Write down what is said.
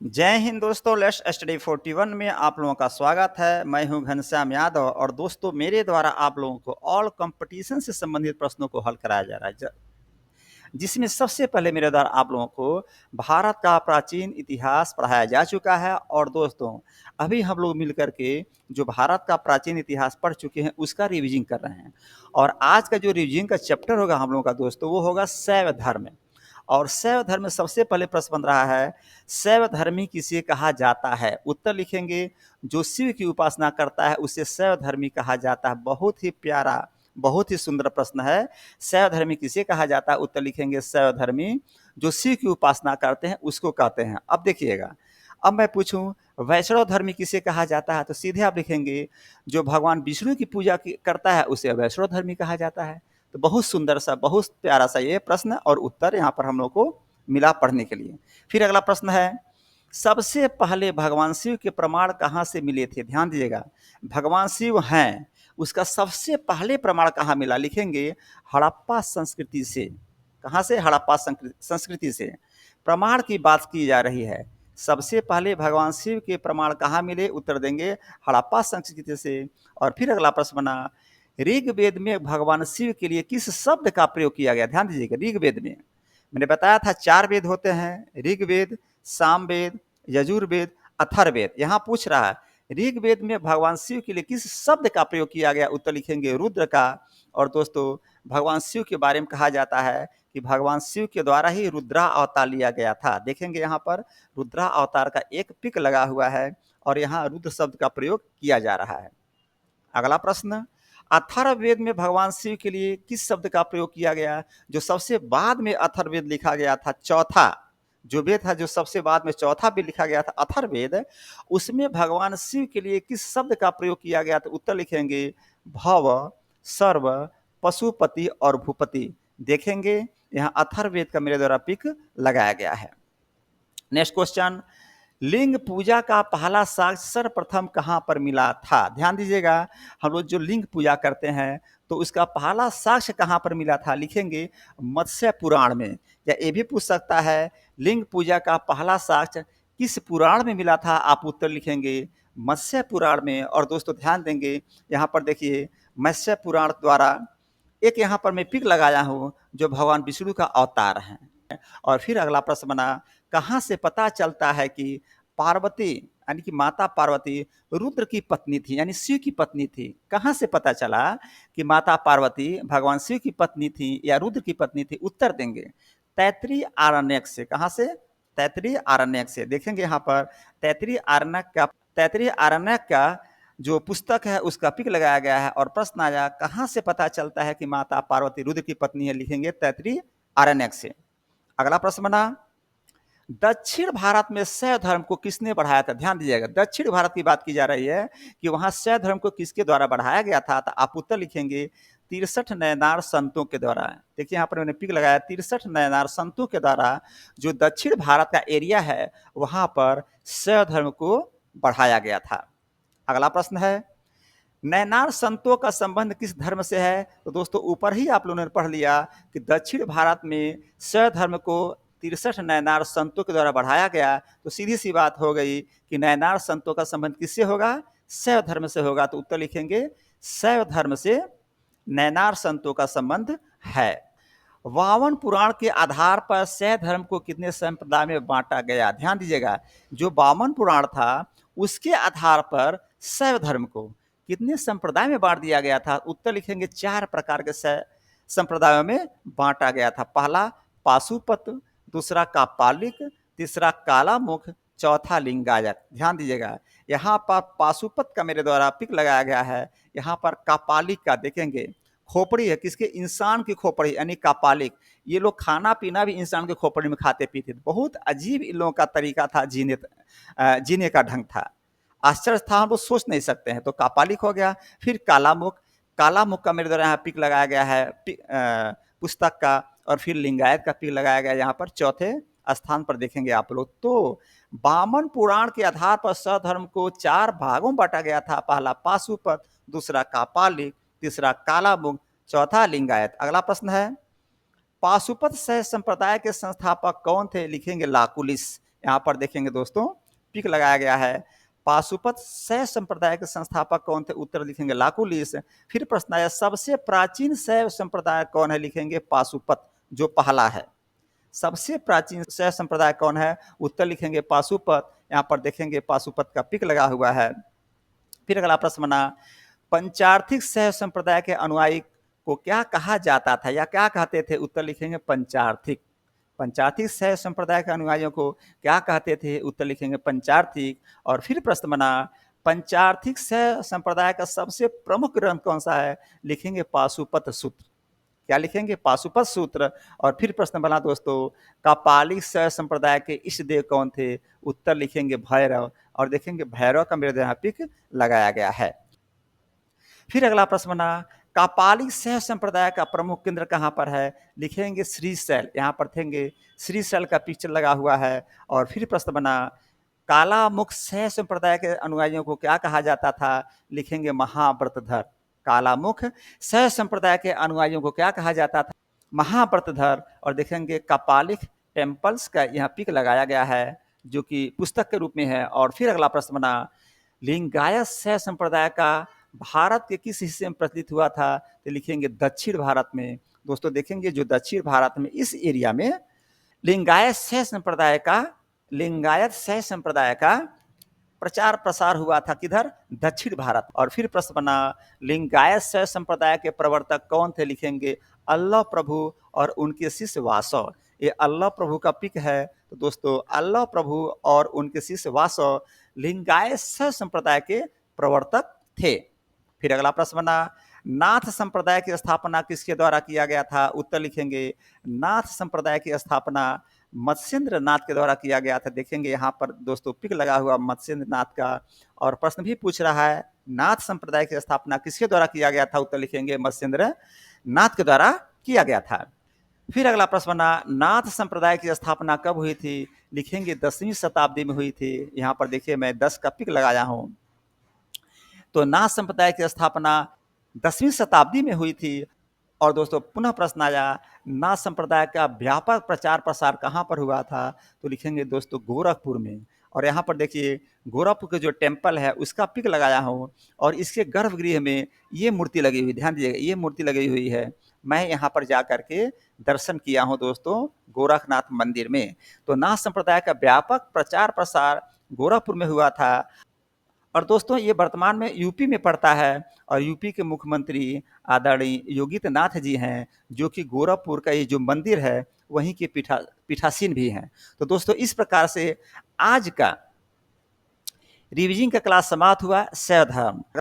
जय हिंद दोस्तों, let's study 41 में आप लोगों का स्वागत है। मैं हूं घनश्याम यादव और दोस्तों मेरे द्वारा आप लोगों को ऑल कंपटीशन से संबंधित प्रश्नों को हल कराया जा रहा है जिसमें सबसे पहले मेरे द्वारा आप लोगों को भारत का प्राचीन इतिहास पढ़ाया जा चुका है। और दोस्तों अभी हम लोग मिलकर के जो भारत का प्राचीन इतिहास पढ़ चुके हैं उसका रिविजन कर रहे हैं। और आज का जो रिविजन का चैप्टर होगा हम लोगों का दोस्तों वो होगा शैव धर्म। और शैव धर्म में सबसे पहले प्रश्न बन रहा है, शैव धर्मी किसे कहा जाता है? उत्तर लिखेंगे, जो शिव की उपासना करता है उसे शैव धर्मी कहा जाता है। बहुत ही प्यारा, बहुत ही सुंदर प्रश्न है। शैव धर्मी किसे कहा जाता है? उत्तर लिखेंगे, शैव धर्मी जो शिव की उपासना करते हैं उसको कहते हैं। अब देखिएगा, अब मैं पूछूं वैष्णव धर्मी किसे कहा जाता है, तो सीधे आप लिखेंगे जो भगवान विष्णु की पूजा करता है उसे वैष्णव धर्मी कहा जाता है। तो बहुत सुंदर सा, बहुत प्यारा सा ये प्रश्न और उत्तर यहाँ पर हम लोग को मिला पढ़ने के लिए। फिर अगला प्रश्न है, सबसे पहले भगवान शिव के प्रमाण कहाँ से मिले थे? ध्यान दीजिएगा, भगवान शिव हैं उसका सबसे पहले प्रमाण कहाँ मिला? लिखेंगे हड़प्पा संस्कृति से। कहाँ से? हड़प्पा संस्कृति से प्रमाण की बात की जा रही है। सबसे पहले भगवान शिव के प्रमाण कहाँ मिले? उत्तर देंगे हड़प्पा संस्कृति से। और फिर अगला प्रश्न बना, ऋग्वेद में भगवान शिव के लिए किस शब्द का प्रयोग किया गया? ध्यान दीजिएगा, ऋग्वेद में मैंने बताया था 4 वेद होते हैं, ऋग्वेद, सामवेद, यजुर्वेद, अथर्ववेद। यहाँ पूछ रहा है ऋग्वेद में भगवान शिव के लिए किस शब्द का प्रयोग किया गया? उत्तर लिखेंगे रुद्र का। और दोस्तों भगवान शिव के बारे में कहा जाता है कि भगवान शिव के द्वारा ही रुद्रा अवतार लिया गया था। देखेंगे यहाँ पर रुद्रा अवतार का एक पिक लगा हुआ है और यहाँ रुद्र शब्द का प्रयोग किया जा रहा है। अगला प्रश्न, अथर्ववेद में भगवान शिव के लिए किस शब्द का प्रयोग किया गया? जो सबसे बाद में अथर्ववेद लिखा गया था, चौथा जो वेद था जो सबसे बाद में चौथा वेद लिखा गया था अथर्ववेद, उसमें भगवान शिव के लिए किस शब्द का प्रयोग किया गया? तो उत्तर लिखेंगे भव, सर्व, पशुपति और भूपति। देखेंगे यहाँ अथर्ववेद का मेरे द्वारा पिक लगाया गया है। नेक्स्ट क्वेश्चन, लिंग पूजा का पहला साक्ष्य सर्वप्रथम कहाँ पर मिला था? ध्यान दीजिएगा, हम लोग जो लिंग पूजा करते हैं तो उसका पहला साक्ष्य कहाँ पर मिला था? लिखेंगे मत्स्य पुराण में। या ये भी पूछ सकता है लिंग पूजा का पहला साक्ष्य किस पुराण में मिला था? आप उत्तर लिखेंगे मत्स्य पुराण में। और दोस्तों ध्यान देंगे यहाँ पर देखिए मत्स्य पुराण द्वारा एक यहाँ पर मैं पिक लगाया हूँ जो भगवान विष्णु का अवतार है। और फिर अगला प्रश्न बना, कहाँ से पता चलता है कि पार्वती यानी कि माता पार्वती रुद्र की पत्नी थी, यानी शिव की पत्नी थी? कहाँ से पता चला कि माता पार्वती भगवान शिव की पत्नी थी या रुद्र की पत्नी थी? उत्तर देंगे तैतरीय आरण्यक से। कहाँ से? तैतरीय आरण्यक से। देखेंगे यहाँ पर तैतरीय आरण्यक का जो पुस्तक है उसका पिक लगाया गया है। और प्रश्न आया कहाँ से पता चलता है कि माता पार्वती रुद्र की पत्नी है? लिखेंगे तैतरीय आरण्यक से। अगला प्रश्न बना, दक्षिण भारत में शैव धर्म को किसने बढ़ाया था? ध्यान दीजिएगा, दक्षिण भारत की बात की जा रही है कि वहां शैव धर्म को किसके द्वारा बढ़ाया गया था? तो आप उत्तर लिखेंगे 63 नयनार संतों के द्वारा। देखिए यहाँ पर मैंने पिक लगाया, 63 नयनार संतों के द्वारा जो दक्षिण भारत का एरिया है वहां पर शैव धर्म को बढ़ाया गया था। अगला प्रश्न है, नैनार संतों का संबंध किस धर्म से है? तो दोस्तों ऊपर ही आप लोगों ने पढ़ लिया कि दक्षिण भारत में शैव धर्म को 63 नैनार संतों के द्वारा बढ़ाया गया। तो सीधी सी बात हो गई कि नैनार संतों का संबंध किससे होगा? शैव धर्म से होगा। तो उत्तर लिखेंगे शैव धर्म से नैनार संतों का संबंध है। वामन पुराण के आधार पर शैव धर्म को कितने संप्रदाय में बांटा गया? ध्यान दीजिएगा, जो वामन पुराण था उसके आधार पर शैव धर्म को कितने संप्रदाय में बांट दिया गया था? उत्तर लिखेंगे 4 प्रकार के संप्रदायों में बांटा गया था। पहला पाशुपत, दूसरा कापालिक, तीसरा कालामुख, चौथा लिंगायत। ध्यान दीजिएगा, यहाँ पर पाशुपत का मेरे द्वारा पिक लगाया गया है। यहाँ पर कापालिक का देखेंगे खोपड़ी है, किसके? इंसान की खोपड़ी यानी कापालिक। ये लोग खाना पीना भी इंसान के खोपड़ी में खाते पीते। बहुत अजीब इन लोगों का तरीका था, जीने का ढंग था, आश्चर्य था, हम लोग सोच नहीं सकते हैं। तो कापालिक हो गया। फिर कालामुख, कालामुख का मेरे द्वारा यहाँ पिक लगाया गया है पुस्तक का। और फिर लिंगायत का पिक लगाया गया यहाँ पर चौथे स्थान पर देखेंगे आप लोग। तो वामन पुराण के आधार पर सधर्म को 4 भागों में बांटा गया था। पहला पाशुपत, दूसरा कापालिक, तीसरा कालामुख, चौथा लिंगायत। अगला प्रश्न है, पाशुपत सह संप्रदाय के संस्थापक कौन थे? लिखेंगे लाकुलिस। यहाँ पर देखेंगे दोस्तों, पिक लगाया गया है। पाशुपत शैव संप्रदाय के संस्थापक कौन थे? उत्तर लिखेंगे लाकुलिस। फिर प्रश्न आया, सबसे प्राचीन शैव संप्रदाय कौन है? लिखेंगे पाशुपत, जो पहला है। सबसे प्राचीन शैव संप्रदाय कौन है? उत्तर लिखेंगे पाशुपत। यहाँ पर देखेंगे पाशुपत का पिक लगा हुआ है। फिर अगला प्रश्न बना, पंचार्थिक शैव संप्रदाय के अनुयायी को क्या कहा जाता था या क्या कहते थे? उत्तर लिखेंगे पंचार्थिक। पंचार्थिक शैव संप्रदाय के अनुयायियों को क्या कहते थे? उत्तर लिखेंगे पंचार्थिक। और फिर प्रश्न बना, पंचार्थिक शैव संप्रदाय का सबसे प्रमुख ग्रंथ कौन सा है? लिखेंगे पाशुपत सूत्र। क्या लिखेंगे? पाशुपत सूत्र। और फिर प्रश्न बना दोस्तों, कापालिक शैव संप्रदाय के इष्ट देव कौन थे? उत्तर लिखेंगे भैरव। और देखेंगे भैरव का मेरे यहाँ पिक लगाया गया है। फिर अगला प्रश्न बना, कापालिक शैव संप्रदाय का प्रमुख केंद्र कहाँ पर है? लिखेंगे श्रीशैल। यहाँ पर देखेंगे श्रीशैल का पिक्चर लगा हुआ है। और फिर प्रश्न बना, कालामुख शैव संप्रदाय के अनुयायियों को क्या कहा जाता था? लिखेंगे महाव्रतधर। कालामुख शैव संप्रदाय के अनुयायियों को क्या कहा जाता था? महाव्रतधर। और देखेंगे कापालिक टेम्पल्स का यहाँ पिक लगाया गया है, जो कि पुस्तक के रूप में है। और फिर अगला प्रश्न बना, लिंगायत शैव संप्रदाय का भारत के किस हिस्से में प्रचलित हुआ था? तो लिखेंगे दक्षिण भारत में। दोस्तों देखेंगे जो दक्षिण भारत में इस एरिया में लिंगायत शैव संप्रदाय का प्रचार प्रसार हुआ था। किधर? दक्षिण भारत। और फिर प्रश्न बना, लिंगायत शैव संप्रदाय के प्रवर्तक कौन थे? लिखेंगे अल्लाह प्रभु और उनके शिष्य वासव। ये अल्लाह प्रभु का पिक है। तो दोस्तों अल्लाह प्रभु और उनके शिष्य वासव लिंगायत शैव संप्रदाय के प्रवर्तक थे। फिर अगला प्रश्न बना, नाथ संप्रदाय की स्थापना किसके द्वारा किया गया था? उत्तर लिखेंगे नाथ संप्रदाय की स्थापना मत्स्येंद्र नाथ के द्वारा किया गया था। देखेंगे यहाँ पर दोस्तों पिक लगा हुआ मत्स्येंद्र नाथ का। और प्रश्न भी पूछ रहा है, नाथ संप्रदाय की स्थापना किसके द्वारा किया गया था? उत्तर लिखेंगे मत्स्येंद्र नाथ के द्वारा किया गया था। फिर अगला प्रश्न बना, नाथ संप्रदाय की स्थापना कब हुई थी? लिखेंगे 10वीं शताब्दी में हुई थी। यहाँ पर देखिए मैं 10 का पिक लगाया हूँ। तो नाथ संप्रदाय की स्थापना 10वीं शताब्दी में हुई थी। और दोस्तों पुनः प्रश्न आया, नाथ संप्रदाय का व्यापक प्रचार प्रसार कहाँ पर हुआ था? तो लिखेंगे दोस्तों गोरखपुर में। और यहाँ पर देखिए गोरखपुर के जो टेम्पल है उसका पिक लगाया हूँ। और इसके गर्भगृह में ये मूर्ति लगी हुई, ध्यान दीजिएगा ये मूर्ति लगी हुई है। मैं यहाँ पर जा करके दर्शन किया हूँ दोस्तों गोरखनाथ मंदिर में। तो नाथ संप्रदाय का व्यापक प्रचार प्रसार गोरखपुर में हुआ था। और दोस्तों ये वर्तमान में यूपी में पड़ता है। और यूपी के मुख्यमंत्री आदरणीय योगीनाथ जी हैं, जो कि गोरखपुर का ये जो मंदिर है वहीं के पीठासीन भी हैं। तो दोस्तों इस प्रकार से आज का रिवीजन का क्लास समाप्त हुआ। शैव धर्म।